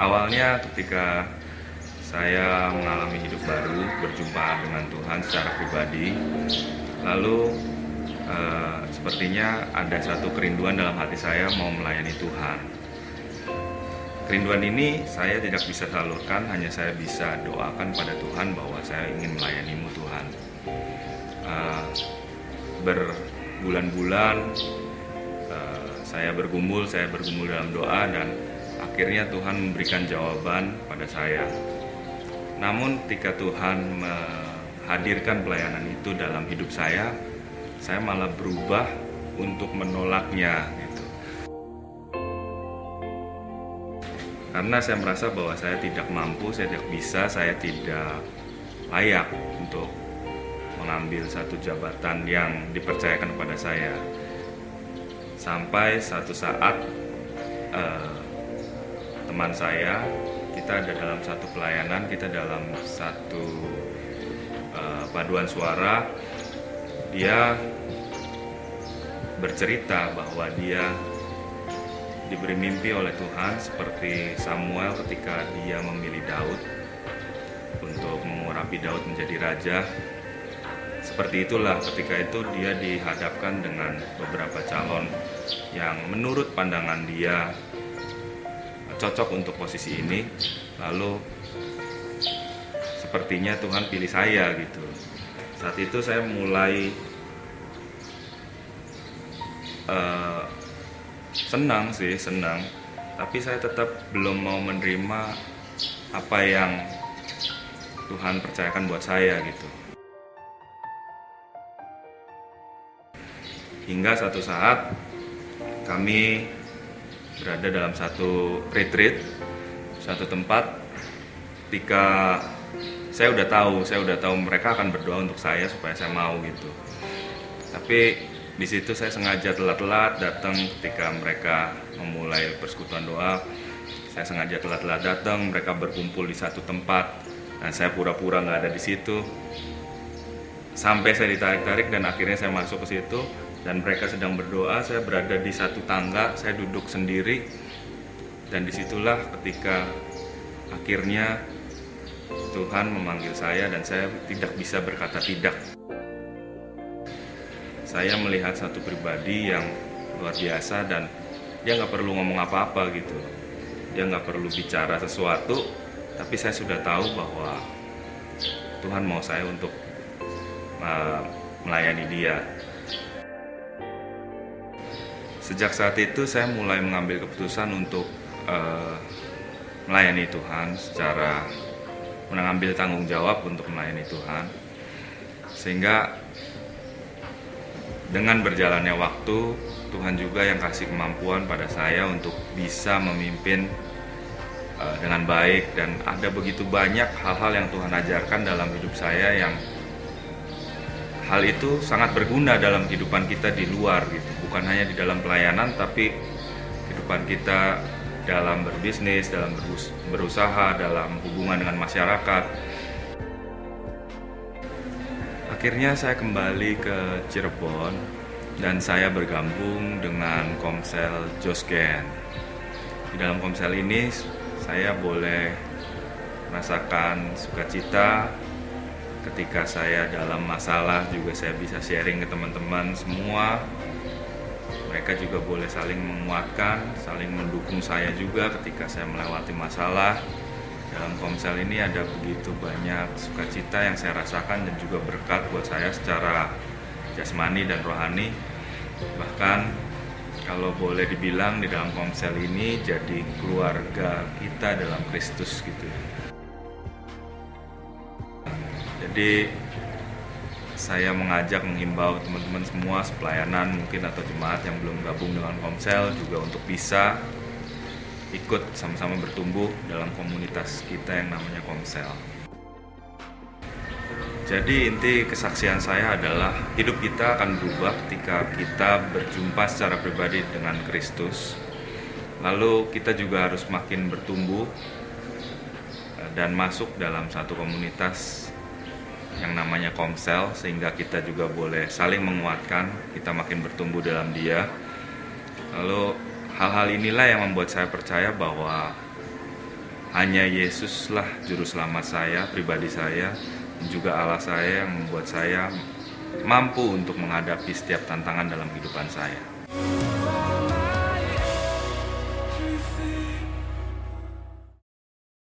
Awalnya ketika saya mengalami hidup baru, berjumpa dengan Tuhan secara pribadi, lalu sepertinya ada satu kerinduan dalam hati saya mau melayani Tuhan. Kerinduan ini saya tidak bisa salurkan, hanya saya bisa doakan pada Tuhan bahwa saya ingin melayani-Mu Tuhan. Berbulan-bulan saya bergumul dalam doa, dan akhirnya Tuhan memberikan jawaban pada saya. Namun ketika Tuhan menghadirkan pelayanan itu dalam hidup saya malah berubah untuk menolaknya gitu. Karena saya merasa bahwa saya tidak mampu, saya tidak bisa, saya tidak layak untuk mengambil satu jabatan yang dipercayakan kepada saya. Sampai satu saat teman saya, kita ada dalam satu pelayanan, kita dalam satu paduan suara, dia bercerita bahwa dia diberi mimpi oleh Tuhan seperti Samuel ketika dia memilih Daud untuk mengurapi Daud menjadi raja. Seperti itulah, ketika itu dia dihadapkan dengan beberapa calon yang menurut pandangan dia cocok untuk posisi ini. Lalu sepertinya Tuhan pilih saya gitu. Saat itu saya mulai senang, tapi saya tetap belum mau menerima apa yang Tuhan percayakan buat saya gitu. Hingga satu saat kami berada dalam satu retreat, satu tempat, ketika saya udah tahu mereka akan berdoa untuk saya supaya saya mau gitu. Tapi di situ saya sengaja telat-telat datang ketika mereka memulai persekutuan doa. Saya sengaja telat-telat datang, mereka berkumpul di satu tempat, dan saya pura-pura nggak ada di situ. Sampai saya ditarik-tarik dan akhirnya saya masuk ke situ, dan mereka sedang berdoa. Saya berada di satu tangga, saya duduk sendiri, dan disitulah ketika akhirnya Tuhan memanggil saya dan saya tidak bisa berkata tidak. Saya melihat satu pribadi yang luar biasa, dan dia nggak perlu ngomong apa-apa gitu. Dia nggak perlu bicara sesuatu, tapi saya sudah tahu bahwa Tuhan mau saya untuk melayani dia. Sejak saat itu saya mulai mengambil keputusan untuk melayani Tuhan, secara mengambil tanggung jawab untuk melayani Tuhan. Sehingga dengan berjalannya waktu, Tuhan juga yang kasih kemampuan pada saya untuk bisa memimpin dengan baik. Dan ada begitu banyak hal-hal yang Tuhan ajarkan dalam hidup saya, yang hal itu sangat berguna dalam kehidupan kita di luar gitu. Bukan hanya di dalam pelayanan, tapi kehidupan kita dalam berbisnis, dalam berusaha, dalam hubungan dengan masyarakat. Akhirnya saya kembali ke Cirebon dan saya bergabung dengan Komsel Josgen. Di dalam Komsel ini saya boleh merasakan sukacita. Ketika saya dalam masalah juga saya bisa sharing ke teman-teman semua. Mereka juga boleh saling menguatkan, saling mendukung saya juga ketika saya melewati masalah. Dalam Komsel ini ada begitu banyak sukacita yang saya rasakan dan juga berkat buat saya secara jasmani dan rohani. Bahkan kalau boleh dibilang di dalam Komsel ini jadi keluarga kita dalam Kristus gitu. Jadi saya menghimbau teman-teman semua sepelayanan mungkin atau jemaat yang belum gabung dengan Komsel juga untuk bisa ikut sama-sama bertumbuh dalam komunitas kita yang namanya Komsel. Jadi inti kesaksian saya adalah hidup kita akan berubah ketika kita berjumpa secara pribadi dengan Kristus. Lalu kita juga harus makin bertumbuh dan masuk dalam satu komunitas yang namanya Komsel, sehingga kita juga boleh saling menguatkan, kita makin bertumbuh dalam dia. Lalu hal-hal inilah yang membuat saya percaya bahwa hanya Yesuslah juru selamat saya, pribadi saya, dan juga Allah saya yang membuat saya mampu untuk menghadapi setiap tantangan dalam kehidupan saya.